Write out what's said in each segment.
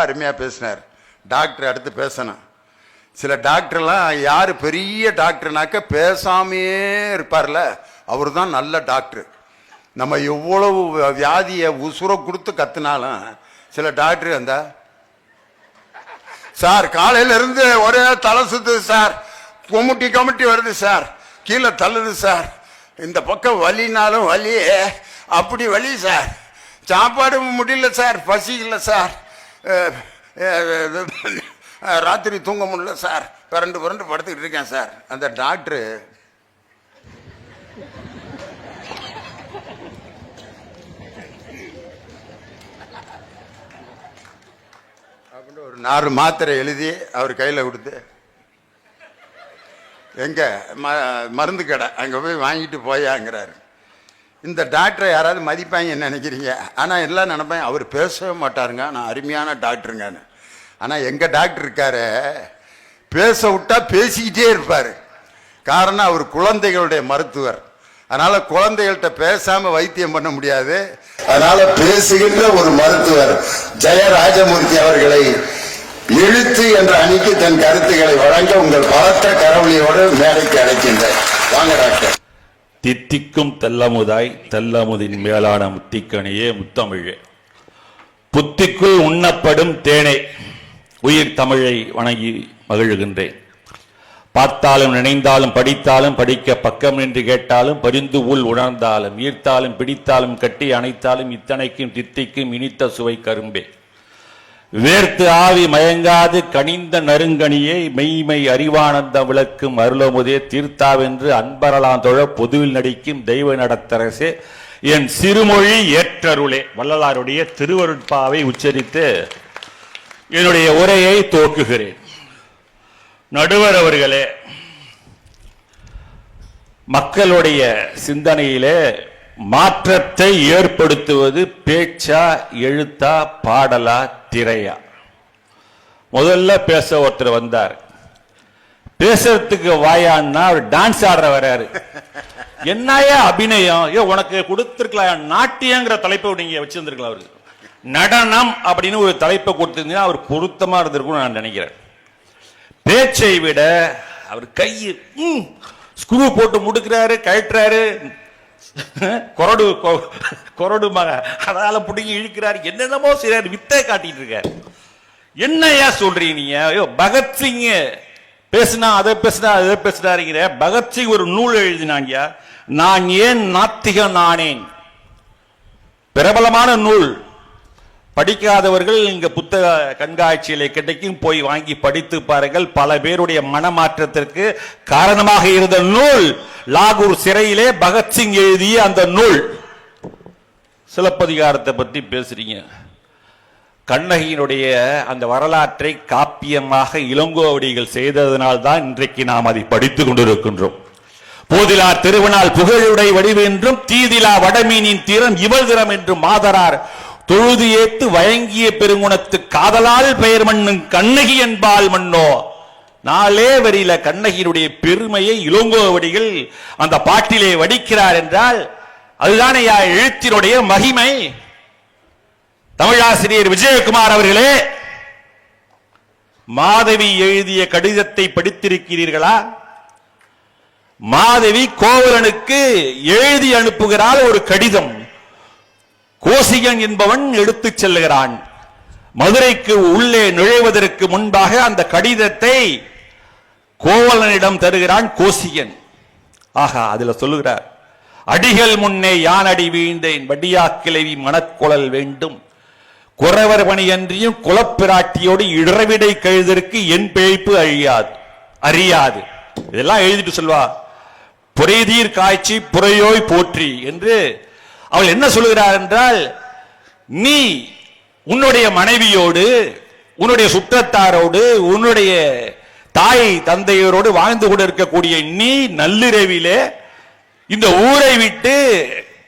அருமையா பேசினார். டாக்டர் அடுத்து பேசணும். சில டாக்டர்லாம் யாரு பெரிய டாக்டர்னாக்க பேசாமே இருப்பார்ல, அவர் தான் நல்ல டாக்டர். நம்ம எவ்வளவு வியாதியை உசுரை கொடுத்து கத்துனாலும் சில டாக்டர் அந்த சார் காலையில இருந்து ஒரே தலை சுத்துது சார், கொமுட்டி வருது சார், கீழே தள்ளுது சார், இந்த பக்கம் வலினாலும் வலி, அப்படி வலி சார், சாப்பாடு முடியல சார், பசிக்கல சார், ராத்திரி தூங்க முடியல சார், புரண்டு படுத்துக்கிட்டு இருக்கேன் சார். அந்த டாக்டரு அப்படின்னு ஒரு 4 மாத்திரை எழுதி அவர் கையில் கொடுத்து, எங்க மருந்து கடை அங்கே போய் வாங்கிட்டு போயாங்கிறாரு. இந்த டாக்டரை யாராவது மதிப்பாங்கன்னு நினைக்கிறீங்க? ஆனால் எல்லாம் நினைப்பேன் அவர் பேசவே மாட்டாருங்க, நான் அருமையான டாக்டருங்கன்னு. ஆனால் எங்கள் டாக்டர் இருக்காரு, பேச விட்டா பேசிக்கிட்டே இருப்பார். காரணம் அவர் குழந்தைகளுடைய மருத்துவர். அதனால குழந்தைகள்கிட்ட பேசாம வைத்தியம் பண்ண முடியாது. அதனால பேசுகின்ற ஒரு மருத்துவர் ஜெயராஜமூர்த்தி அவர்களை எழுத்து என்ற அணிக்கு தன் கருத்துக்களை வழங்க உங்கள் பலத்த கரவொலியோடு மேடைக்கு அழைக்கின்றேன். வாங்க டாக்டர். தித்திக்கும் தெல்லமுதாய் தெல்லமுதின் மேலான முத்திக்கணியே முத்தமிழே, புத்திக்குள் உண்ணப்படும் தேனே, உயிர் தமிழை வணங்கி மகிழ்கின்றேன். பார்த்தாலும் நினைந்தாலும் படித்தாலும் படிக்க பக்கம் என்று கேட்டாலும் பரிந்து உள் உணர்ந்தாலும் ஈர்த்தாலும் பிடித்தாலும் கட்டி அணைத்தாலும் இத்தனைக்கும் தித்திக்கும் இனித்த சுவை கரும்பே, வேர்த்து ஆவி மயங்காது கனிந்த நறுங்கனியை மெய்மை அறிவானந்த விளக்கும் அருளமுதே தீர்த்தாவென்று அன்பரலாம் தொழ பொதுவில் நடிக்கும் தெய்வ நடத்தரசே என் சிறுமொழி ஏற்றருளே. வள்ளலாருடைய திருவருட்பாவை உச்சரித்து என்னுடைய உரையை துவக்குகிறேன். நடுவர் அவர்களே, மக்களுடைய சிந்தனையிலே மாற்றத்தை ஏற்படுத்துவது பேச்சா, எழுத்தா, பாடலா, திரையா? முதல்ல பேச ஒருத்தர் வந்தார். பேசுறதுக்கு வாயான்னா அவர் டான்ஸ் ஆடுற வர்றாரு. என்னையா அபிநயம்? உனக்கு கொடுத்திருக்கலாம் நாட்டியங்கிற தலைப்பை நீங்க வச்சிருந்திருக்கலாம். அவருக்கு நடனம் அப்படின்னு ஒரு தலைப்பை கொடுத்திருந்தீங்கன்னா அவர் பொருத்தமா இருந்திருக்கும் நான் நினைக்கிறேன். பேச்சை விட அவர் கையை ஸ்க்ரூ போட்டு முடுக்கிறாரு, கழட்டுறாரு, கொரடு மக அதால பிடிங்கி இழுக்கிறாரு, என்னென்னமோ செய்யறாரு, வித்தை காட்டிட்டு இருக்காரு. என்னையா சொல்றீங்க நீங்க? பகத்சிங் பேசினா அதை பேசினா அதை பேசினாருங்கிற. பகத்சிங் ஒரு நூல் எழுதினாங்க, நான் ஏன் நாத்திகன் ஆனேன். பிரபலமான நூல். படிக்காதவர்கள் இங்க புத்தக கண்காட்சியில கிடைக்கும், போய் வாங்கி படித்து பாருங்கள். பல பேருடைய மனமாற்றத்திற்கு காரணமாக இருந்த நூல். லாகூர் சிறையிலே பகத்சிங் எழுதிய அந்த நூல். சிலப்பதிகாரத்தை பத்தி பேசுறீங்க. கண்ணகியினுடைய அந்த வரலாற்றை காப்பியமாக இளங்கோவடிகள் செய்ததனால்தான் இன்றைக்கு நாம் அதை படித்துக் கொண்டிருக்கின்றோம். போதிலா திருவிழால் புகழுடை வடிவு என்றும் தீதிலா வடமீனின் தீரம் இவள் திறம் என்றும் மாதரார் தொழுது ஏத்து வழங்கிய பெருங்குணத்து காதலால் பெயர் மண்ணும் கண்ணகி என்பால் மண்ணோ. நாளே வரியில கண்ணகியினுடைய பெருமையை இளங்கோவடிகள் அந்த பாட்டிலே வடிக்கிறார் என்றால் அதுதானே எழுத்தினுடைய மகிமை. தமிழாசிரியர் விஜயகுமார் அவர்களே, மாதவி எழுதிய கடிதத்தை படித்திருக்கிறீர்களா? மாதவி கோவலனுக்கு எழுதி அனுப்புகிறாள் ஒரு கடிதம். கோசிகன் என்பவன் எடுத்துச் செல்லுகிறான். மதுரைக்கு உள்ளே நுழைவதற்கு முன்பாக அந்த கடிதத்தை கோவலனிடம் தருகிறான் கோசிகன். ஆகா, அதுல சொல்லுகிறார், அடிகள் முன்னே யானடி வீழ்ந்தேன், வடியா கிளவி மணக்குழல் வேண்டும், குறவர் பணியன்றியும் குலப்பிராட்டியோடு இடவிடை கழுதற்கு என் பிழைப்பு அறியாது. இதெல்லாம் எழுதிட்டு சொல்வா. புரைதீர் காய்ச்சி புறையோய் போற்றி என்று அவள் என்ன சொல்லுகிறார் என்றால், நீ உன்னுடைய மனைவியோடு, உன்னுடைய சுற்றத்தாரோடு, உன்னுடைய தாய் தந்தையரோடு வாழ்ந்து கொண்டிருக்கக்கூடிய நீ நள்ளிரவிலே இந்த ஊரை விட்டு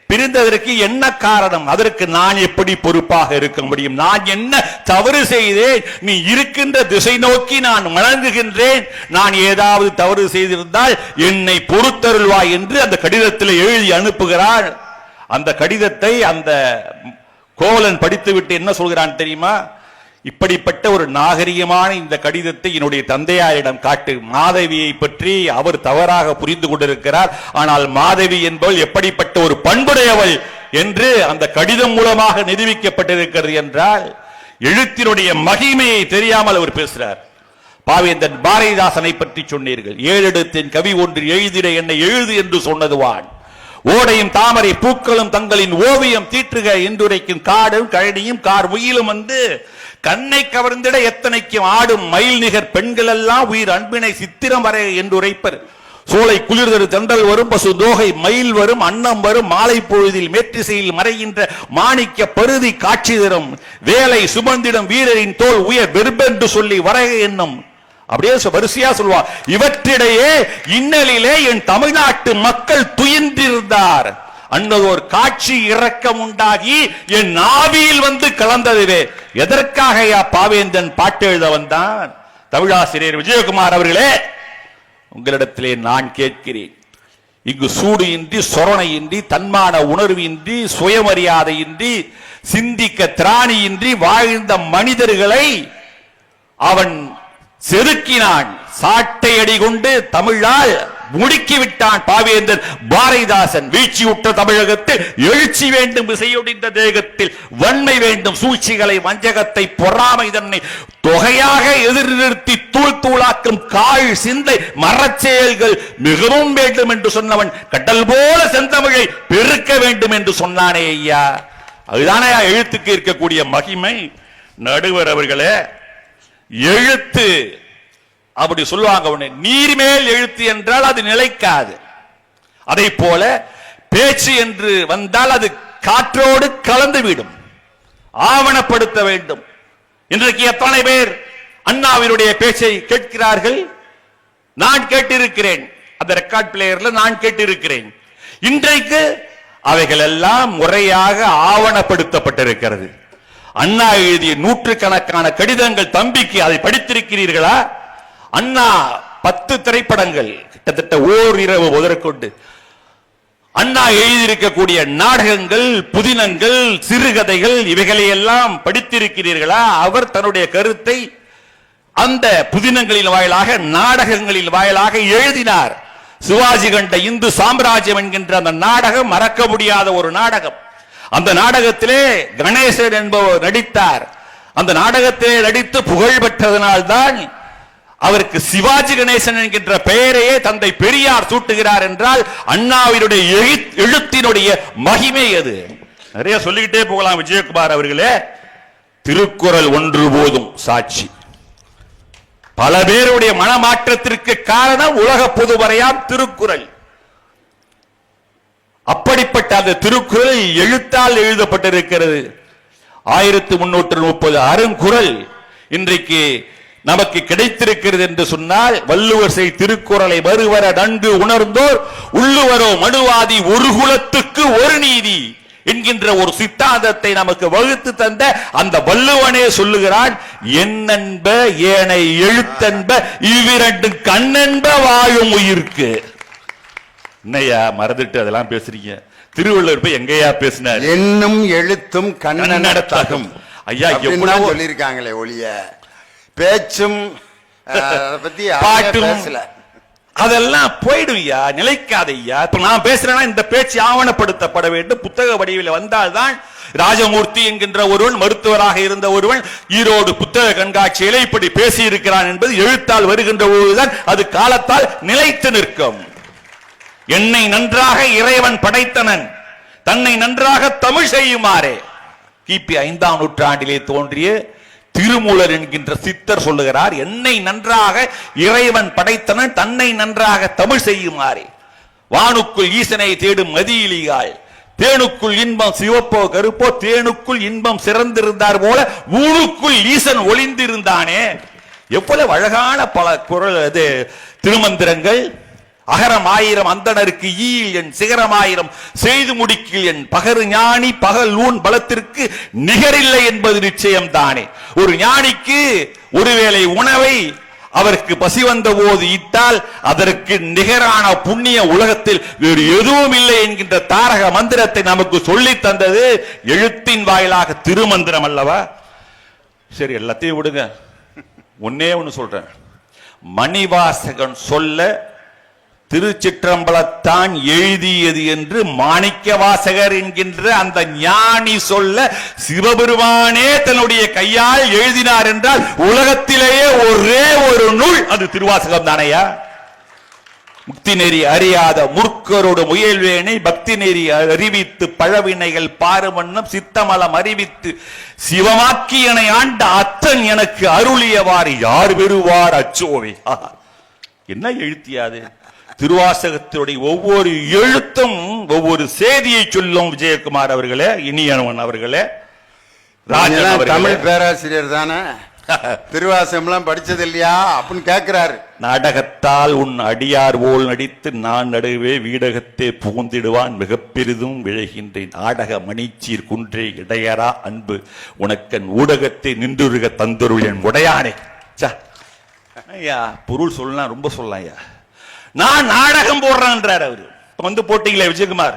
பிரிந்ததற்கு என்ன காரணம்? அதற்கு நான் எப்படி பொறுப்பாக இருக்க முடியும்? நான் என்ன தவறு செய்தேன்? நீ இருக்கின்ற திசை நோக்கி நான் வணங்குகின்றேன். நான் ஏதாவது தவறு செய்திருந்தால் என்னை பொறுத்தருள்வாய் என்று அந்த கடிதத்தில் எழுதி அனுப்புகிறாள். அந்த கடிதத்தை அந்த கோவலன் படித்துவிட்டு என்ன சொல்கிறான் தெரியுமா? இப்படிப்பட்ட ஒரு நாகரிகமான இந்த கடிதத்தை என்னுடைய தந்தையாரிடம் காட்டு. மாதவியை பற்றி அவர் தவறாக புரிந்து கொண்டிருக்கிறார். ஆனால் மாதவி என்பவள் எப்படிப்பட்ட ஒரு பண்புடையவள் என்று அந்த கடிதம் மூலமாக நிரூபிக்கப்பட்டிருக்கிறது என்றால் எழுத்தினுடைய மகிமையை தெரியாமல் அவர் பேசுகிறார். பாவேந்தன் பாரதிதாசனை பற்றி சொன்னீர்கள். ஏழெழுத்தின் கவி ஒன்று எழுதிட என்னை எழுது என்று சொன்னதுவான். ஓடையும் தாமரை பூக்களும் தங்களின் ஓவியம் தீட்டுக என்றுரைக்கும் காடும் கழனியும் கார் முயிலும் வந்து கண்ணை கவர்ந்திட எத்தனைக்கும் ஆடும் மயில் நிகர் பெண்கள் எல்லாம் உயிர் அன்பினை சித்திரம் வரை என்று உரைப்பர். சோலை குளிர்தரு தென்றல் வரும், பசு தோகை மயில் வரும், அன்னம் வரும், மாலை பொழுதில் மேற்றிசையில் மறைகின்ற மாணிக்க பருதி காட்சி தரும், வேலை சுமந்திடும் வீரரின் தோல் உயர் வெறுபென்று சொல்லி வரைக என்னும். அப்படியே வரிசையா சொல்லுவார். இவற்றிடையே இன்னலிலே என் தமிழ்நாட்டு மக்கள் துயின்றிருந்தார். அன்னதோர் காட்சி இரக்கம் உண்டாகி என் நாவியில் வந்து கலந்ததுவே. எதற்காக பாவேந்தன் பாட்டு எழுத வந்தான்? தமிழாசிரியர் விஜயகுமார் அவர்களே, உங்களிடத்திலே நான் கேட்கிறேன். இங்கு சூடு இன்றி, சொரணை இன்றி, தன்மான உணர்வு இன்றி, சுயமரியாதையின்றி, சிந்திக்க திராணியின்றி வாழ்ந்த மனிதர்களை அவன் செதுக்கினான். சாட்டை அடி கொண்டு தமிழால் முடுக்கிவிட்டான் பாவேந்தன் பாரதிதாசன். வீழ்ச்சியுற்ற தமிழகத்தில் எழுச்சி வேண்டும், இசையொடிந்த தேகத்தில் வன்மை வேண்டும், சூழ்ச்சிகளை வஞ்சகத்தை பொறாமை தன்னை தொகையாக எதிர்நிறுத்தி தூள் தூளாக்கும் கால் சிந்தை மரச்செயல்கள் மிகவும் வேண்டும் என்று சொன்னவன் கடல் போல செந்தமிழை பெருக்க வேண்டும் என்று சொன்னானே ஐயா. அதுதானே எழுத்துக்கு இருக்கக்கூடிய மகிமை. நடுவர் அவர்களே, எழுத்து அப்படி சொல்லுவாங்க. நீர்மேல் எழுத்து என்றால் அது நிலைக்காது. அதை போல பேச்சு என்று வந்தால் அது காற்றோடு கலந்து விடும். ஆவணப்படுத்த வேண்டும். இன்றைக்கு எத்தனை பேர் அண்ணாவினுடைய பேச்சை கேட்கிறார்கள்? நான் கேட்டிருக்கிறேன். அந்த ரெக்கார்ட் பிளேயர்ல நான் கேட்டிருக்கிறேன். இன்றைக்கு அவைகள் எல்லாம் முறையாக ஆவணப்படுத்தப்பட்டிருக்கிறது. அண்ணா எழுதிய நூற்றுக்கணக்கான கடிதங்கள் தம்பிக்கு, அதை படித்திருக்கிறீர்களா? அண்ணா 10 திரைப்படங்கள் கிட்டத்தட்ட ஓரிரவு முதற்கொண்டு அண்ணா எழுதியிருக்கக்கூடிய நாடகங்கள், புதினங்கள், சிறுகதைகள், இவைகளை எல்லாம் படித்திருக்கிறீர்களா? அவர் தன்னுடைய கருத்தை அந்த புதினங்களின் வாயிலாக, நாடகங்களின் வாயிலாக எழுதினார். சிவாஜி கண்ட இந்து சாம்ராஜ்யம் என்கின்ற அந்த நாடகம் மறக்க முடியாத ஒரு நாடகம். அந்த நாடகத்திலே கணேசன் என்பவர் நடித்தார். அந்த நாடகத்திலே நடித்து புகழ் பெற்றதனால்தான் அவருக்கு சிவாஜி கணேசன் என்கின்ற பெயரையே தந்தை பெரியார் சூட்டுகிறார் என்றால் அண்ணாவினுடைய எழுத்தினுடைய மகிமை அது. நிறைய சொல்லிக்கிட்டே போகலாம் விஜயகுமார் அவர்களே. திருக்குறள் ஒன்று போதும் சாட்சி. பல பேருடைய மனமாற்றத்திற்கு காரணம் உலக பொதுவரையாம் திருக்குறள். அப்படிப்பட்ட அந்த திருக்குறள் எழுத்தால் எழுதப்பட்டிருக்கிறது. 1330 அருங்குறள் இன்றைக்கு நமக்கு கிடைத்திருக்கிறது என்று சொன்னால், வள்ளுவர் செய் திருக்குறளை வருவர நன்கு உணர்ந்தோர் உள்ளுவரோ மனுவாதி ஒரு குலத்துக்கு ஒரு நீதி என்கின்ற ஒரு சித்தாந்தத்தை நமக்கு வகுத்து தந்த அந்த வள்ளுவனே சொல்லுகிறான், என்னென்ப ஏனை எழுத்தென்ப இவ்விரண்டு கண்ணென்ப வாழும் உயிர்க்கு. என்னையா மறந்துட்டு அதெல்லாம் பேசுறீங்க? திருவள்ளுவர் போய் எங்கேயா பேசினார்? என்னும் எழுத்தும் கண்ணனடத்தாகும். ஐயா எவ்வளவு சொல்லியிருக்காங்களே ஒழிய பேச்சும் பத்தி பாட்டும் அதெல்லாம் போயிடும் ஐயா, நிலைக்காத ஐயா. இப்ப நான் பேசுறேன்னா இந்த பேச்சு ஆவணப்படுத்தப்பட வேண்டும், புத்தக வடிவில் வந்தால்தான். ராஜமூர்த்தி என்கின்ற ஒருவன், மருத்துவராக இருந்த ஒருவன், ஈரோடு புத்தக கண்காட்சியில இப்படி பேசி இருக்கிறான் என்பது எழுத்தால் வருகின்ற போதுதான் அது காலத்தால் நிலைத்து நிற்கும். என்னை நன்றாக இறைவன் படைத்தனன், தன்னை நன்றாக தமிழ் செய்யுமாறே. கிபி 5ஆம் நூற்றாண்டிலே தோன்றிய திருமூலர் என்கின்ற சித்தர் சொல்லுகிறார், என்னை நன்றாக இறைவன் படைத்தனன், தன்னை நன்றாக தமிழ் செய்யுமாறே. வானுக்குள் ஈசனை தேடும் மதியிலியாள், தேனுக்குள் இன்பம் சிவப்போ கருப்போ, தேனுக்குள் இன்பம் சிறந்திருந்தார் போல ஊனுக்குள் ஈசன் ஒளிந்திருந்தானே. எவ்வளவு அழகான பல குறள் அது திருமந்திரங்கள். அகரம் 1000 அந்தணருக்கு ஈல் என், சிகரம் 1000 செய்து முடிக்கில் என், பகரு ஞானி பகல் ஊன் பலத்திற்கு நிகரில்லை என்பது நிச்சயம் தானே. ஒரு ஞானிக்கு ஒருவேளை உணவை அவருக்கு பசி வந்த போது இட்டால் அதற்கு நிகரான புண்ணிய உலகத்தில் வேறு எதுவும் இல்லை என்கின்ற தாரக மந்திரத்தை நமக்கு சொல்லி தந்தது எழுத்தின் வாயிலாக திருமந்திரம் அல்லவா? சரி, எல்லாத்தையும் விடுங்க. ஒன்னே ஒண்ணு சொல்றேன். மணிவாசகன் சொல்ல திருச்சிற்றம்பலத்தான் எழுதியது என்று மாணிக்க வாசகர் என்கின்ற அந்த ஞானி சொல்ல சிவபெருமானே தன்னுடைய கையால் எழுதினார் என்றால் உலகத்திலேயே ஒரே ஒரு நூல் அது திருவாசகம் தானையா? முக்தி நெறி அறியாத முற்கரோடு முயல்வேனை பக்தி நெறி அறிவித்து பழவினைகள் பாருமன்னம் சித்தமலம் அறிவித்து சிவமாக்கியனை ஆண்ட அத்தன் எனக்கு அருளியவாறு யார் பெறுவார் அச்சோவே. என்ன எழுத்தியாது? திருவாசகத்தினுடைய ஒவ்வொரு எழுத்தும் ஒவ்வொரு செய்தியை சொல்லும். விஜயகுமார் அவர்களே, இனியவன் அவர்களே, ராஜன் தமிழ் பேராசிரியர் தானே, திருவாசகம் படிச்சது இல்லையா அப்படின்னு கேட்கிறாரு. நாடகத்தால் உன் அடியார் போல் நடித்து நான் நடுவே வீடகத்தே புகுந்திடுவான் மிக பெரிதும் விழைகின்றேன். நாடக மணிச்சீர் குன்றே இடையரா அன்பு உனக்கன் ஊடகத்தை நின்றுருக தந்தொருள் என் உடையானே. ஐயா, பொருள் சொல்லலாம், ரொம்ப சொல்லலாம் ஐயா. நான் நாடகம் போடுறேன்றார் அவரு. வந்து போட்டீங்களே விஜயகுமார்,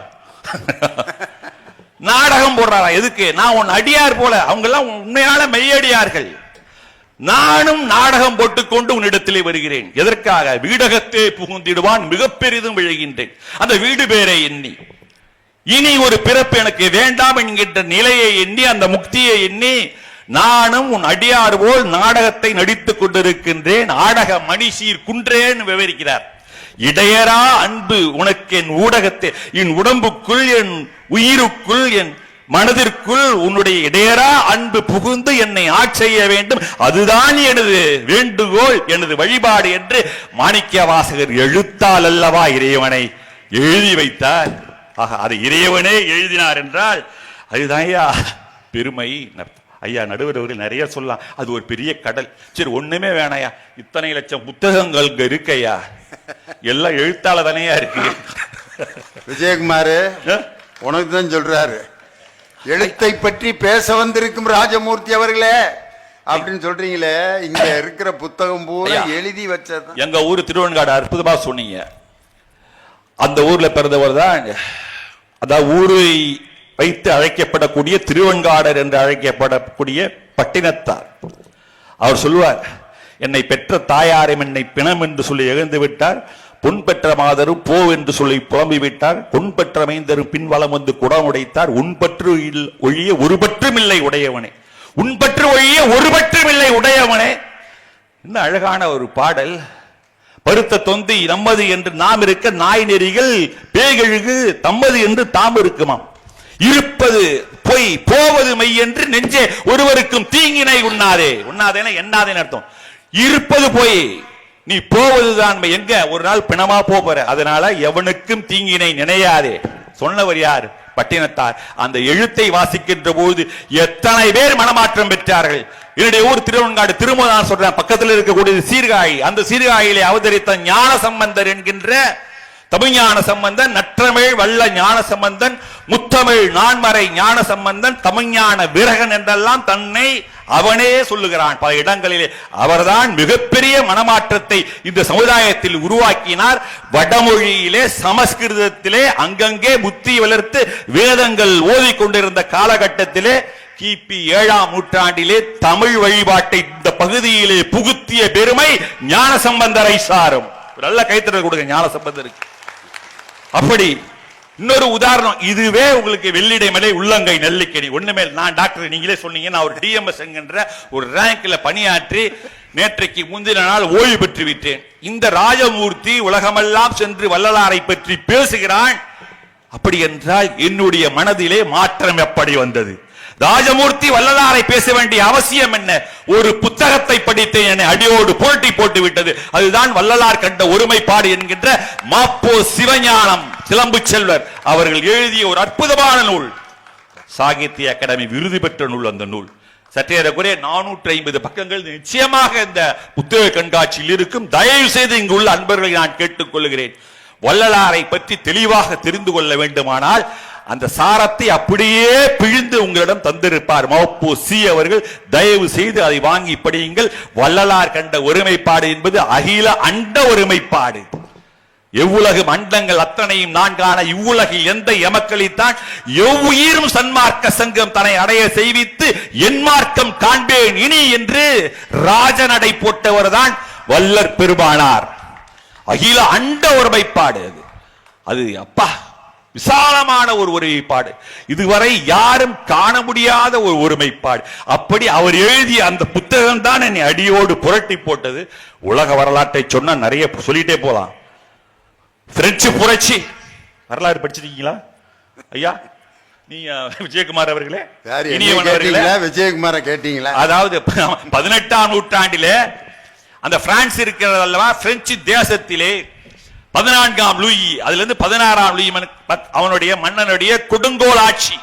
நாடகம் போடுறாரா? எதுக்கு? நான் உன் அடியார் போல, அவங்க எல்லாம் உண்மையான மெய்யடியார்கள். நானும் நாடகம் போட்டுக்கொண்டு உன்னிடத்திலே வருகிறேன். எதற்காக? வீடகத்தே புகுந்திடுவான் மிக பெரிதும் விழுகின்றேன். அந்த வீடு பேரை எண்ணி, இனி ஒரு பிறப்பு எனக்கு வேண்டாம் என்கின்ற நிலையை எண்ணி, அந்த முக்தியை எண்ணி நானும் உன் அடியார் போல் நாடகத்தை நடித்துக் கொண்டிருக்கின்றேன். நாடக மணிசீர் குன்றேன்னு விவரிக்கிறார். இடையரா அன்பு உனக்கு என் ஊடகத்தை, என் உடம்புக்குள், என் உயிருக்குள், என் மனதிற்குள் உன்னுடைய இடையரா அன்பு புகுந்து என்னை ஆட்செய்ய வேண்டும். அதுதான் எனது வேண்டுகோள், எனது வழிபாடு என்று மாணிக்க வாசகர் எழுத்தால் அல்லவா இறைவனை எழுதி வைத்தார். ஆக அது இறைவனே எழுதினார் என்றால் அதுதான் ஐயா பெருமை. ஐயா நடுவர் அவர்கள் நிறைய சொல்லலாம், அது ஒரு பெரிய கடல். சரி, ஒண்ணுமே வேணாயா, இத்தனை லட்சம் புத்தகங்கள் இருக்கையா, எல்லாம் எழுத்தால தானையா இருக்கு. விஜயகுமார் உனக்கு தான் சொல்றாரு, எழுத்தை பற்றி பேச வந்திருக்கும் ராஜமூர்த்தி அவர்களே அப்படின்னு சொல்றீங்களே. இங்க இருக்கிற புத்தகம் பூரா எழுதி வச்சது. எங்க ஊரு திருவெண்காடு, அற்புதமா சொன்னீங்க. அந்த ஊர்ல பிறந்தவர் தான், அதாவது ஊரை வைத்து அழைக்கப்படக்கூடிய திருவெண்காடர் என்று அழைக்கப்படக்கூடிய பட்டினத்தார். அவர் சொல்லுவார், என்னை பெற்ற தாயாரும் என்னை பிணம் என்று சொல்லி எழுந்து விட்டார், பொன் பெற்ற மாதரும் போ என்று சொல்லி புலம்பி விட்டார், பொன் பெற்ற மைந்தரும் பின்வலம் வந்து குடம் உடைத்தார், உன் பற்று ஒழிய ஒரு பற்றும் இல்லை உடையவனே, உன் பற்று ஒழிய ஒரு பற்றும் இல்லை உடையவனே. என்ன அழகான ஒரு பாடல். பருத்த தொந்தி நம்மது என்று நாம் இருக்க, நாய் நெறிகள் பேகழுகு தம்மது என்று தாம் இருக்குமாம். இருப்பது பொய் போவது மெய் என்று நெஞ்சே ஒருவருக்கும் தீங்கினை உண்ணாதே. உண்ணாதேன்னா எண்ணாதேன்னு அர்த்தம். இருப்பது பொய், நீ போவதுதான் எங்க ஒரு நாள் பிணமா போற. அதனால எவனுக்கும் தீங்கினை நினையாதே. சொன்னவர் யார்? பட்டினத்தார். அந்த எழுத்தை வாசிக்கின்ற போது எத்தனை பேர் மனமாற்றம் பெற்றார்கள். என்னுடைய ஊர் திருவெண்காடு. திரும்ப நான் சொல்றேன், பக்கத்தில் இருக்கக்கூடிய சீர்காழி. அந்த சீர்காழியிலே அவதரித்த ஞான சம்பந்தர் என்கின்ற தமிழ்ஞான சம்பந்தன், நற்றமிழ் வல்ல ஞான சம்பந்தன், முத்தமிழ் நான்மறை ஞான சம்பந்தன், தமிழ்ஞான விரகன் என்றெல்லாம் தன்னை அவனே சொல்லுகிறான் பல இடங்களிலே. அவர்தான் மிகப்பெரிய மனமாற்றத்தை இந்த சமுதாயத்தில் உருவாக்கினார். வடமொழியிலே சமஸ்கிருதத்திலே அங்கங்கே புத்தி வளர்த்து வேதங்கள் ஓதிக்கொண்டிருந்த காலகட்டத்திலே கிபி 7ஆம் நூற்றாண்டிலே தமிழ் வழிபாட்டை இந்த பகுதியிலே புகுத்திய பெருமை ஞான சம்பந்தரை சாரும். நல்ல கைத்தறல் கொடுங்க ஞான சம்பந்தருக்கு. அப்படி இன்னொரு உதாரணம், இதுவே உங்களுக்கு வெள்ளிடை மலை உள்ளங்கை நெல்லிக்கணி. ஒண்ணுமே நான் டாக்டர், நீங்களே சொன்னீங்க, நான் ஒரு டிஎம்எஸ் என்கின்ற ஒரு ரேங்க்ல பணியாற்றி நேற்றைக்கு முந்தின நாள் ஓய்வு பெற்று விட்டேன். இந்த ராஜமூர்த்தி உலகமெல்லாம் சென்று வள்ளலாரை பற்றி பேசுகிறான். அப்படி என்றால் என்னுடைய மனதிலே மாற்றம் எப்படி வந்தது? ராஜமூர்த்தி வள்ளலாரை பேச வேண்டிய அவசியம் என்ன? ஒரு புத்தகத்தை படித்து என்னை அடியோடு போட்டி போட்டு விட்டது. அதுதான் வள்ளலார் கண்ட ஒருமைப்பாடு என்கின்ற மாப்போ சிவஞானம் சிலம்பு செல்வர் அவர்கள் எழுதிய ஒரு அற்புதமான நூல். சாகித்ய அகாடமி விருது பெற்ற நூல். அந்த நூல் சற்றேறக்குறைய 450 பக்கங்கள். நிச்சயமாக இந்த புத்தக கண்காட்சியில் இருக்கும். தயவு செய்து இங்கு உள்ள அன்பர்களை நான் கேட்டுக் கொள்கிறேன். வள்ளலாரை பற்றி தெளிவாக தெரிந்து கொள்ள வேண்டுமானால் அந்த சாரத்தை அப்படியே பிழிந்து உங்களிடம் தந்திருப்பார் மௌப்போ சி அவர்கள். தயவு செய்து அதை வாங்கி படியுங்கள். வள்ளலார் கண்ட ஒருமைப்பாடு என்பது அகில அண்ட ஒருமைப்பாடு. எவ்வுலகு மண்டங்கள் அத்தனையும் நான் காண இவ்வுலகில் எந்த எமக்களித்தான் எவ்வுயிரும் சன்மார்க்க சங்கம் தன்னை அடைய செய்வித்து என் மார்க்கம் காண்பேன் இனி என்று ராஜநடை போட்டவர் தான் வல்லற் பெருமானார். அகில அண்ட ஒருமைப்பாடு அது அப்பா விசாலமான ஒரு ஒருமைப்பாடு, இதுவரை யாரும் காண முடியாத ஒரு ஒருமைப்பாடு. அப்படி அவர் எழுதிய அந்த புத்தகம் தான் என்னை அடியோடு புரட்டி போட்டது. உலக வரலாற்றை சொன்னா நிறைய சொல்லிட்டே போலாம். பிரெஞ்சு புரட்சி வரலாறு படிச்சிருக்கீங்களா ஐயா? நீங்க விஜயகுமார் அவர்களே, விஜயகுமார கேட்டீங்களா? அதாவது 18ஆம் நூற்றாண்டிலே அந்த பிரான்ஸ் இருக்கிறது அல்லவா, பிரெஞ்சு தேசத்திலே 14ஆம் லூயி, அதுல இருந்து 16ஆம் லூயி அவனுடைய மன்னனுடைய கொடுங்கோல் ஆட்சி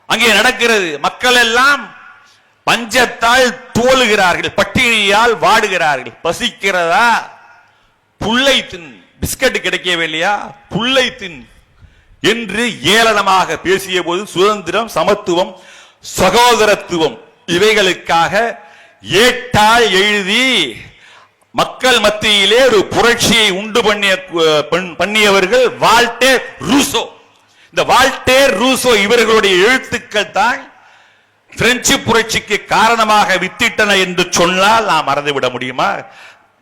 அங்கே நடக்கிறது. மக்கள் எல்லாம் பஞ்சத்தால் தோலுகிறார்கள், பட்டினியால் வாடுகிறார்கள். பசிக்கிறதா? புல்லை தின், பிஸ்கட் கிடைக்கவே இல்லையா, புல்லை தின் என்று ஏளனமாக பேசிய போது சுதந்திரம், சமத்துவம், சகோதரத்துவம் இவைகளுக்காக ஏட்டால் எழுதி மக்கள் மத்தியிலே ஒரு புரட்சியை உண்டு பண்ணியவர்கள் வால்டேர் ரூசோ. இந்த வால்டேர் ரூசோ இவர்களுடைய எழுத்துக்கள் தான் பிரெஞ்சு புரட்சிக்கு காரணமாக வித்திட்டன என்று சொன்னால் நாம் மறந்துவிட முடியுமா?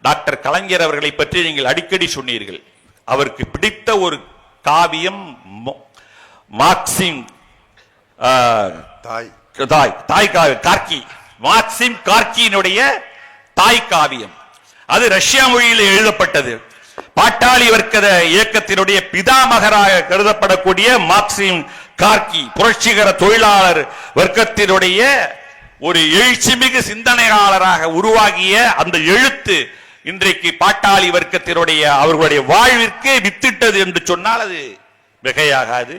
டாக்டர் கலைஞர் அவர்களை பற்றி நீங்கள் அடிக்கடி சொன்னீர்கள். அவருக்கு பிடித்த ஒரு காவியம் மார்க்சிம் கார்கி, மார்க்சிம் கார்கியினுடைய தாய் காவியம். அது ரஷ்யா மொழியில் எழுதப்பட்டது. பாட்டாளி வர்க்க இயக்கத்தினுடைய பிதாமகராக கருதப்படக்கூடிய மார்க்சிம் கார்கி புரட்சிகர தொழிலாளர் வர்க்கத்தினுடைய ஒரு எழுச்சிமிகு சிந்தனையாளராக உருவாகிய அந்த எழுத்து இன்றைக்கு பாட்டாளி வர்க்கத்தினுடைய அவர்களுடைய வாழ்விற்கு வித்திட்டது என்று சொன்னால் அது மிகையாகாது.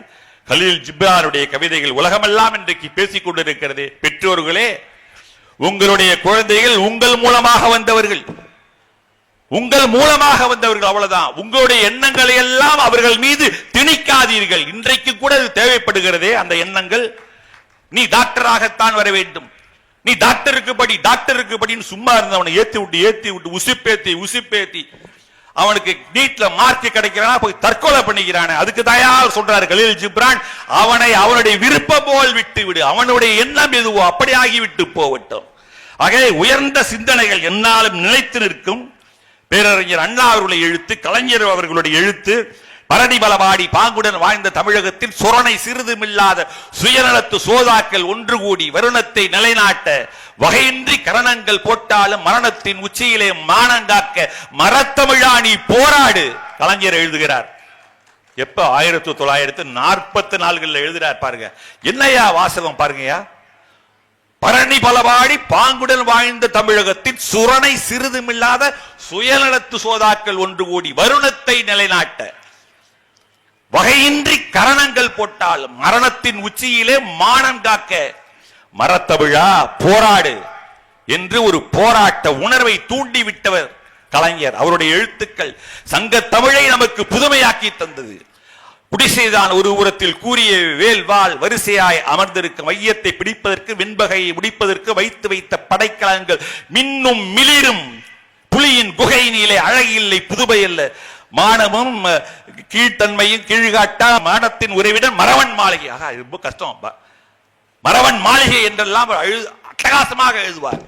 கலீல் ஜிப்ரானுடைய கவிதைகள் உலகமெல்லாம் இன்றைக்கு பேசிக் கொண்டிருக்கிறது. பெற்றோர்களே, உங்களுடைய குழந்தைகள் உங்கள் மூலமாக வந்தவர்கள், உங்கள் மூலமாக வந்தவர்கள், அவ்வளவுதான். உங்களுடைய எண்ணங்களை எல்லாம் அவர்கள் மீது திணிக்காதீர்கள். இன்றைக்கு கூட அது தேவைப்படுகிறதே அந்த எண்ணங்கள். நீ டாக்டராகத்தான் வர வேண்டும், நீ டாக்டருக்கு படி, டாக்டருக்கு படின்னு சும்மா இருந்தவனை ஏத்தி விட்டு உசுப்பேத்தி அவனுக்கு நீட்ல மார்க் கிடைக்கிறானா போய் தற்கொலை பண்ணிக்கிறானே. அதுக்கு தயார் சொல்றாரு கலீல் ஜிப்ரான், அவனை அவனுடைய விருப்பம் போல் விட்டு விடு, அவனுடைய எண்ணம் எதுவோ அப்படி ஆகிவிட்டு போகட்டும். ஆகவே உயர்ந்த சிந்தனைகள் என்னாலும் நிலைத்து நிற்கும். பேரறிஞர் அண்ணா அவர்களுடைய எழுத்து, கலைஞர் அவர்களுடைய எழுத்து, பரணி பலபாடி பாங்குடன் வாழ்ந்த தமிழகத்தில் சொரணை சிறிதுமில்லாத சுயநலத்து சோதாக்கள் ஒன்று கூடி வருணத்தை நிலைநாட்ட வகையின்றி கரணங்கள் போட்டாலும் மரணத்தின் உச்சியிலே மானங்காக்க மரத்தமிழா நீ போராடு. கலைஞர் எழுதுகிறார். எப்ப 1944 எழுதுறார் பாருங்க. என்னையா வாசகம் பாருங்கயா. பரணி பலபாடி பாங்குடன் வாழ்ந்த தமிழகத்தில் சுரணை சிறிதுமில்லாத சுயநலத்து சோதாக்கள் ஒன்று கூடி வருணத்தை நிலைநாட்ட வகையின்றி கரணங்கள் போட்டாலும் மரணத்தின் உச்சியிலே மானம் காக்க மரத்தமிழா போராடு என்று ஒரு போராட்ட உணர்வை தூண்டிவிட்டவர் கலைஞர். அவருடைய எழுத்துக்கள் சங்க தமிழை நமக்கு புதுமையாக்கி தந்தது. குடிசைதான் ஒரு உரத்தில் கூறிய வேல்வாள் வரிசையாய் அமர்ந்திருக்கும் மையத்தை பிடிப்பதற்கு வெண்பகையை முடிப்பதற்கு வைத்த படைக்கலங்கள் மின்னும் மிளிரும் புலியின் குகையினிலே அழகில்லை புதுமை அல்ல மானமும் கீழ்த்தன்மையும் கீழ்காட்டா மானத்தின் உறைவிடம் மரவன் மாளிகை. ரொம்ப கஷ்டம். மரவன் மாளிகை என்றெல்லாம் அட்டகாசமாக எழுதுவார்.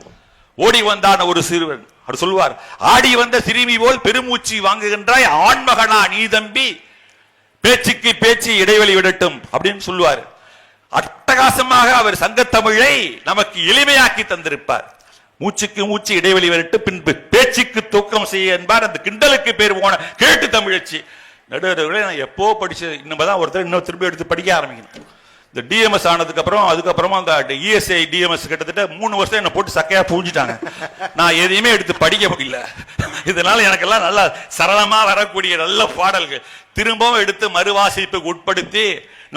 ஓடி வந்தான ஒரு சிறுவன் அவர் சொல்வார், ஆடி வந்த சிறுமி போல் பெருமூச்சு வாங்குகின்றாய் ஆண்மகனா நீ தம்பி, பேச்சுக்கு பேச்சு இடைவெளி விடட்டும் அப்படின்னு சொல்லுவார். அட்டகாசமாக அவர் சங்கத்தமிழை நமக்கு எளிமையாக்கி தந்திருப்பார். மூச்சுக்கு மூச்சு இடைவெளி விட்டு பின்பு பேச்சுக்கு தூக்கம் செய்ய என்பார். அந்த கிண்டலுக்கு பேர் போன கேட்டு தமிழச்சி நடுவர்களே, நான் எப்போ படிச்சது இன்னும் ஒருத்தர் இன்னும் திரும்பி எடுத்து படிக்க ஆரம்பிக்கணும். இந்த டிஎம்எஸ் ஆனதுக்கு அப்புறம் அதுக்கப்புறமா அந்த இஎஸ்ஐ டிஎம்எஸ் கிட்டத்தட்ட 3 வருஷம் என்ன போட்டு சக்கையா பூஞ்சிட்டாங்க. நான் எதையுமே எடுத்து படிக்க முடியல. இதனால எனக்கெல்லாம் நல்லா சரளமா வரக்கூடிய நல்ல பாடல்கள் திரும்பவும் எடுத்து மறுவாசிப்புக்கு உட்படுத்தி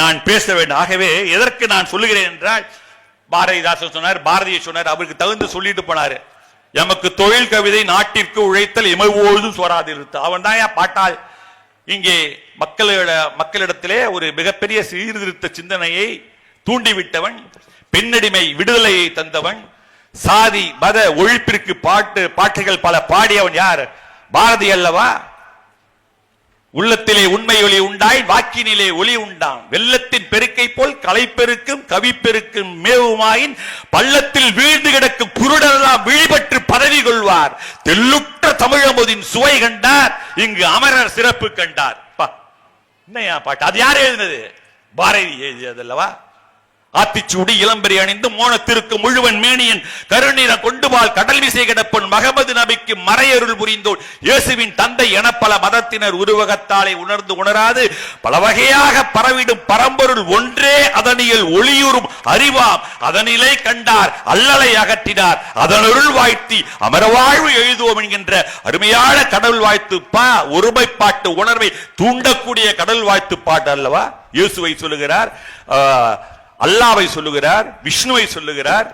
நான் பேச வேண்டும். ஆகவே எதற்கு நான் சொல்லுகிறேன் என்றால், பாரதிதாசன் சொன்னார், பாரதிய சொன்னார், அவருக்கு தகுந்து சொல்லிட்டு போனாரு. எமக்கு தொழில் கவிதை நாட்டிற்கு உழைத்தல் எமழ்வோதும் சோராது இருத்து. அவன் தான் பாட்டால் இங்கே மக்களிடத்திலே ஒரு மிகப்பெரிய சீர்திருத்த சிந்தனையை தூண்டிவிட்டவன், பெண்ணடிமை விடுதலையை தந்தவன், சாதி மத ஒழிப்பிற்கு பாட்டுகள் பல பாடியவன் யார்? பாரதி அல்லவா? உள்ளத்திலே உண்மை ஒளி உண்டாய் வாக்கினிலே ஒளி உண்டாம். வெள்ளத்தின் பெருக்கை போல் கலைப்பெருக்கும் கவிப்பெருக்கும் மேவுமாயின் பள்ளத்தில் வீழ்ந்து கிடக்கும் குருடரெல்லாம் விழிபற்று பதவி கொள்வார். தெல்லுற்ற தமிழமுதின் சுவை கண்டார், இங்கு அமரர் சிறப்பு கண்டார். என்னையா பாட்டு? அது யார் எழுதினது? பாரதி எழுதியதல்லவா? ஆத்திச்சூடி இளம்பெரி அணிந்து மோனத்திற்கு முழுவன் மேனியன் கருநீர கொண்டுபால் கடல் விசை கிடப்பன் மகமது நபிக்கு மறையருள் புரிந்தோர் இயேசுவின் தந்தை என பல மதத்தினர் உருவகத்தாலே உணர்ந்து உணராது பல வகையாக பரவிடும் பரம்பொருள் ஒன்றே அதனியல் ஒளியுறும் அறிவாம். அதனிலை கண்டார் அல்லலை அகற்றினார் அதனருள் வாழ்த்தி அமரவாழ்வு எழுதுவோம் என்கின்ற அருமையான கடவுள் வாழ்த்து ஒருமைப்பாட்டு உணர்வை தூண்டக்கூடிய கடவுள் வாழ்த்து பாட்டு அல்லவா? இயேசுவை சொல்லுகிறார், அல்லாவை சொல்லுகிறார், விஷ்ணுவை சொல்லுகிறார்,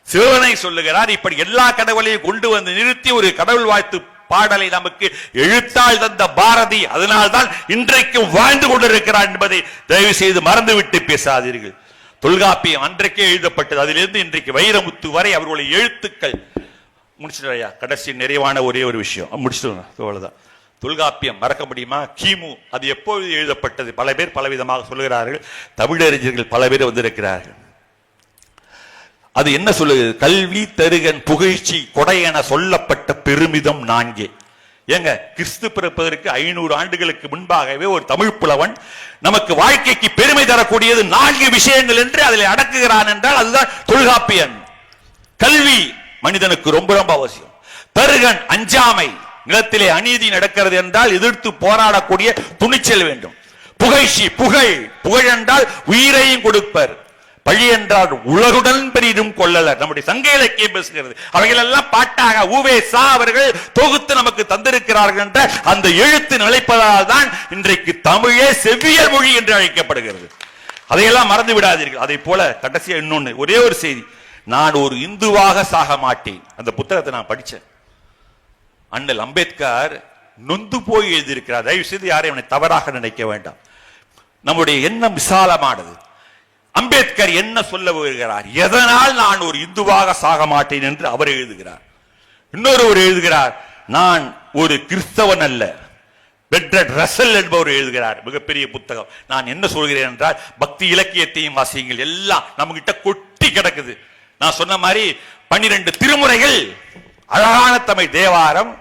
சிவனை சொல்லுகிறார். இப்படி எல்லா கடவுளையும் கொண்டு வந்து நிறுத்தி ஒரு கடவுள் வாழ்த்து பாடலை நமக்கு எழுத்தால் தந்த பாரதி அதனால்தான் இன்றைக்கும் வாழ்ந்து கொண்டிருக்கிறார் என்பதை தயவு செய்து மறந்துவிட்டு பேசாதீர்கள். தொல்காப்பியம் அன்றைக்கே எழுதப்பட்டது. அதிலிருந்து இன்றைக்கு வைரமுத்து வரை அவர்களுடைய எழுத்துக்கள். முடிச்சுட்டு கடைசி நிறைவான ஒரே ஒரு விஷயம் முடிச்சுட்டு அவ்வளவுதான். தொல்காப்பியம் மறக்க முடியுமா? கிமு. அது எப்போது எழுதப்பட்டது? பல பேர் பலவிதமாக சொல்லுகிறார்கள். தமிழறிஞர்கள் பல பேர் வந்திருக்கிறார்கள். அது என்ன சொல்லுகிறது? கல்வி தருகன் புகழ்ச்சி கொடை என சொல்லப்பட்ட பெருமிதம் நான்கே. ஏங்க, கிறிஸ்து பிறப்பதற்கு 500 ஆண்டுகளுக்கு முன்பாகவே ஒரு தமிழ் புலவன் நமக்கு வாழ்க்கைக்கு பெருமை தரக்கூடியது 4 விஷயங்கள் என்று அதில் அடக்குகிறான் என்றால் அதுதான் தொல்காப்பியன். கல்வி மனிதனுக்கு ரொம்ப ரொம்ப அவசியம். தருகன் அஞ்சாமை, நிலத்திலே அநீதி நடக்கிறது என்றால் எதிர்த்து போராடக்கூடிய துணிச்சல் வேண்டும். புகழ்ச்சி, புகழ் என்றால் உயிரையும் கொடுப்பர். பழி என்றால் உலகுடன் பெரிதும் கொள்ளலர். நம்முடைய சங்க இலக்கியம் பேசுகிறது. அவைகள் எல்லாம் பாட்டாக உ.வே.சா அவர்கள் தொகுத்து நமக்கு தந்திருக்கிறார்கள் என்ற அந்த எழுத்து நிலைப்பதால் தான் இன்றைக்கு தமிழே செவ்வியல் மொழி என்று அழைக்கப்படுகிறது. அதையெல்லாம் மறந்து விடாதீர்கள். அதை போல கடைசியா இன்னொன்னு ஒரே ஒரு செய்தி. நான் ஒரு இந்துவாக சாக மாட்டேன். அந்த புத்தகத்தை நான் படிச்சேன். அண்ணல் அம்பேத்கர் நொந்து போய் எழுதியிருக்கிறார். தயவு செய்து யாரையும் அவனை தவறாக நினைக்க வேண்டாம். நம்முடைய எண்ணம் விசாலமானது. அம்பேத்கர் என்ன சொல்ல வருகிறார்? எதனால் நான் ஒரு இந்துவாக சாக மாட்டேன் என்று அவர் எழுதுகிறார். இன்னொருவர் எழுதுகிறார், நான் ஒரு கிறிஸ்தவன் அல்ல. பெட்ரட் ரசல் என்பவர் எழுதுகிறார் மிகப்பெரிய புத்தகம். நான் என்ன சொல்கிறேன் என்றால், பக்தி இலக்கியத்தையும் வாசியுங்கள். எல்லாம் நம்ம கிட்ட கொட்டி கிடக்குது. நான் சொன்ன மாதிரி 12 திருமுறைகள், அழகான தமிழ் தேவாரம்,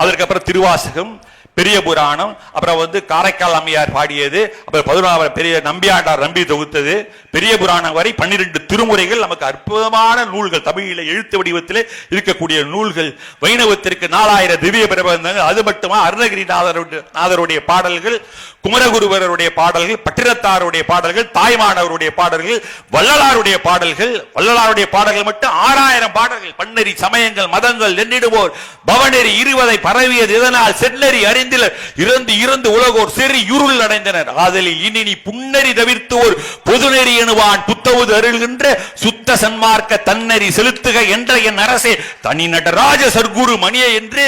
அதற்கு அப்புறம் திருவாசகம், பெரிய புராணம், அப்புறம் காரைக்கால் அம்மையார் பாடியது, அப்புறம் 11 பெரிய நம்பியாண்டார் நம்பி தொகுத்தது, பெரிய புராணம் வரை 12 திருமுறைகள் நமக்கு அற்புதமான நூல்கள். தமிழில் எழுத்து வடிவத்திலே இருக்கக்கூடிய நூல்கள். வைணவத்திற்கு 4000 திவ்ய பிரபந்தங்கள். அது மட்டுமா அருணகிரிநாதருடைய பாடல்கள், குமரகுருவருடைய பாடல்கள், பட்டினத்தாருடைய பாடல்கள், தாய்மானவருடைய பாடல்கள், வள்ளலாருடைய பாடல்கள். வள்ளலாருடைய பாடல்கள் மட்டும் 6000 பாடல்கள். பன்னெறி சமயங்கள் மதங்கள் எண்ணிடுவோர் பவநெறி 20 பரவியது இதனால் செந்நெறி இறந்து உலகோர் செறி இருள் அடைந்தனர். ஆதலில் இனி புன்னெறி தவிர்த்து ஒரு பொதுநெறி எனுவான் புத்தவுது அருள்கின்ற சுத்த சன்மார்க்க தன்னெறி செலுத்துக என்ற என் அரசே தனி நடராஜ சர்க்குரு மணியை என்று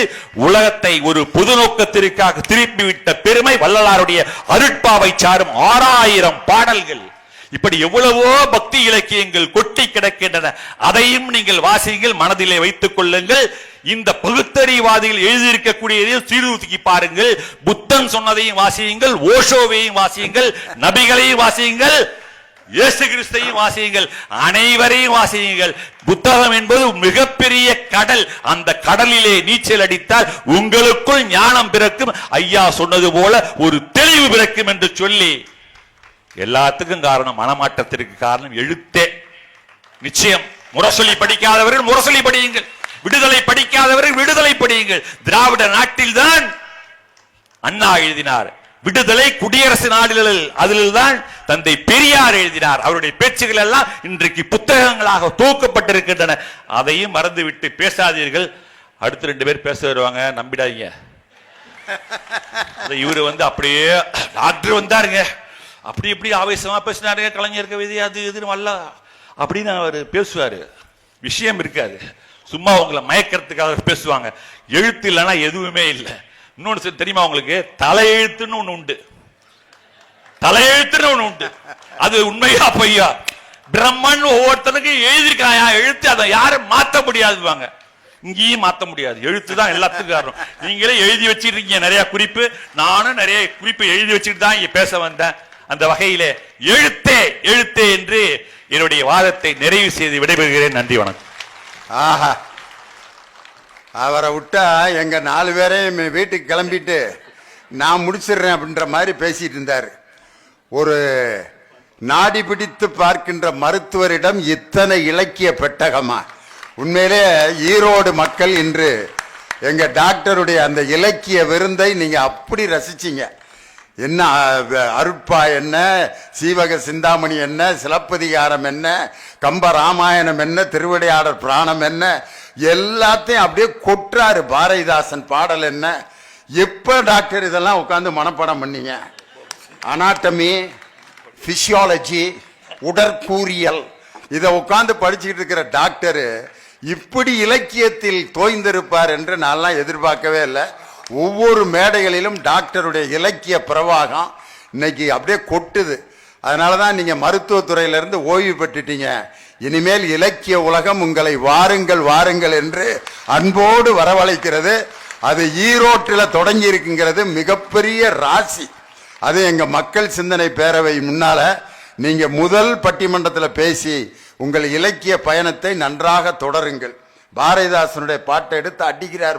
உலகத்தை ஒரு பொது நோக்கத்திற்காக திருப்பிவிட்ட பெருமை வள்ளலாருடைய அருட்பாவை சாரும் 6000 பாடல்கள். இப்படி எவ்வளவோ பக்தி இலக்கியங்கள் கொட்டி கிடக்கின்றன. அதையும் நீங்கள் வாசியுங்கள், மனதிலே வைத்துக் கொள்ளுங்கள். இந்த பகுத்தறிவாதிகள் எழுதியிருக்கக்கூடியதையும் சீர்தூக்கி பாருங்கள். புத்தன் சொன்னதையும் வாசியுங்கள், ஓஷோவையும் வாசியுங்கள், நபிகளையும் வாசியுங்கள், இயேசு கிறிஸ்தையும் வாசியுங்கள், அனைவரையும் வாசியுங்கள். புத்தகம் என்பது மிகப்பெரிய கடல். அந்த கடலிலே நீச்சல் அடித்தால் உங்களுக்குள் ஞானம் பிறக்கும். ஐயா சொன்னது போல ஒரு தெளிவு பிறக்கும் என்று சொல்லி, எல்லாத்துக்கும் காரணம், மனமாற்றத்திற்கு காரணம் எழுத்தே. நிச்சயம் முரசொலி படிக்காதவர்கள் முரசொலி படியுங்கள், விடுதலை படிக்காதவர்கள் விடுதலை படியுங்கள். திராவிட நாட்டில் தான் அண்ணா எழுதினார் விடுதலை, குடியரசு நாடுகளில் அதில்தான் தந்தை பெரியார் எழுதினார். அவருடைய பேச்சுகள் எல்லாம் இன்றைக்கு புத்தகங்களாக தூக்கப்பட்டிருக்கின்றன. அதையும் மறந்துவிட்டு பேசாதீர்கள். அடுத்து 2 பேர் பேச வருவாங்க, நம்பிடாதீங்க. இவரு அப்படியே டாக்டர் வந்தாருங்க, அப்படி இப்படி ஆவேசமா பேசினாருங்க, கலைஞர் கவிதை அது இதுன்னு வல்ல அப்படின்னு அவர் பேசுவாரு. விஷயம் இருக்காது, சும்மா உங்களை மயக்கிறதுக்காக பேசுவாங்க. எழுத்து இல்லைன்னா எதுவுமே இல்லை. இன்னொன்னு தெரியுமா உங்களுக்கு? தலையெழுத்துன்னு ஒண்ணு உண்டு. தலையெழுத்துன்னு ஒண்ணு உண்டு. அது உண்மையா பொய்யா? பிரம்மன் ஒவ்வொருத்தனுக்கும் எழுதியிருக்காயா எழுத்து, அதை யாரும் மாற்ற முடியாதுவாங்க. இங்கேயும் மாத்த முடியாது. எழுத்து தான் எல்லாத்துக்கும் காரணம். நீங்களே எழுதி வச்சிருக்கீங்க நிறைய குறிப்பு, நானும் நிறைய குறிப்பு எழுதி வச்சுட்டு தான் இங்க பேச வந்தேன். அந்த வகையிலே எழுத்தே எழுத்தே என்று என்னுடைய வாதத்தை நிறைவு செய்து விடைபெறுகிறேன். நன்றி, வணக்கம். ஆஹா, அவரை விட்டா எங்க 4 பேரையும் வீட்டுக்கு கிளம்பிட்டு நான் முடிச்சிடுறேன் அப்படின்ற மாதிரி பேசிட்டு இருந்தாரு. ஒரு நாடி பிடித்து பார்க்கின்ற மருத்துவரிடம் இத்தனை இலக்கிய பெட்டகமா? உண்மையிலே ஈரோடு மக்கள் இன்று எங்க டாக்டருடைய அந்த இலக்கிய விருந்தை நீங்க அப்படி ரசிச்சீங்க. என்ன அருட்பா என்ன, சீவக சிந்தாமணி என்ன, சிலப்பதிகாரம் என்ன, கம்ப ராமாயணம் என்ன, திருவிடையாடற் பிராணம் என்ன, எல்லாத்தையும் அப்படியே கொற்றாரு. பாரதிதாசன் பாடல் என்ன. எப்ப டாக்டர் இதெல்லாம் உட்கார்ந்து மனப்பாடம் பண்ணீங்க? அனாட்டமி, பிசியாலஜி, உடற்கூறியல் இதை உட்கார்ந்து படிச்சுக்கிட்டு இருக்கிற டாக்டர் இப்படி இலக்கியத்தில் தோய்ந்திருப்பார் என்று நான்லாம் எதிர்பார்க்கவே இல்லை. ஒவ்வொரு மேடைகளிலும் டாக்டருடைய இலக்கிய பிரவாகம் இன்னைக்கு அப்படியே கொட்டுது. அதனாலதான் நீங்க மருத்துவத்துறையிலிருந்து ஓய்வு பெற்றுட்டீங்க. இனிமேல் இலக்கிய உலகம் உங்களை வாருங்கள் வாருங்கள் என்று அன்போடு வரவழைக்கிறது. அது ஈரோட்டில் தொடங்கி இருக்குங்கிறது மிகப்பெரிய ராசி. அது எங்க மக்கள் சிந்தனை பேரவை முன்னால நீங்க முதல் பட்டிமன்றத்தில் பேசி உங்கள் இலக்கிய பயணத்தை நன்றாக தொடருங்கள். பாரதிதாசனுடைய பாட்டை எடுத்து அடிக்கிறார்.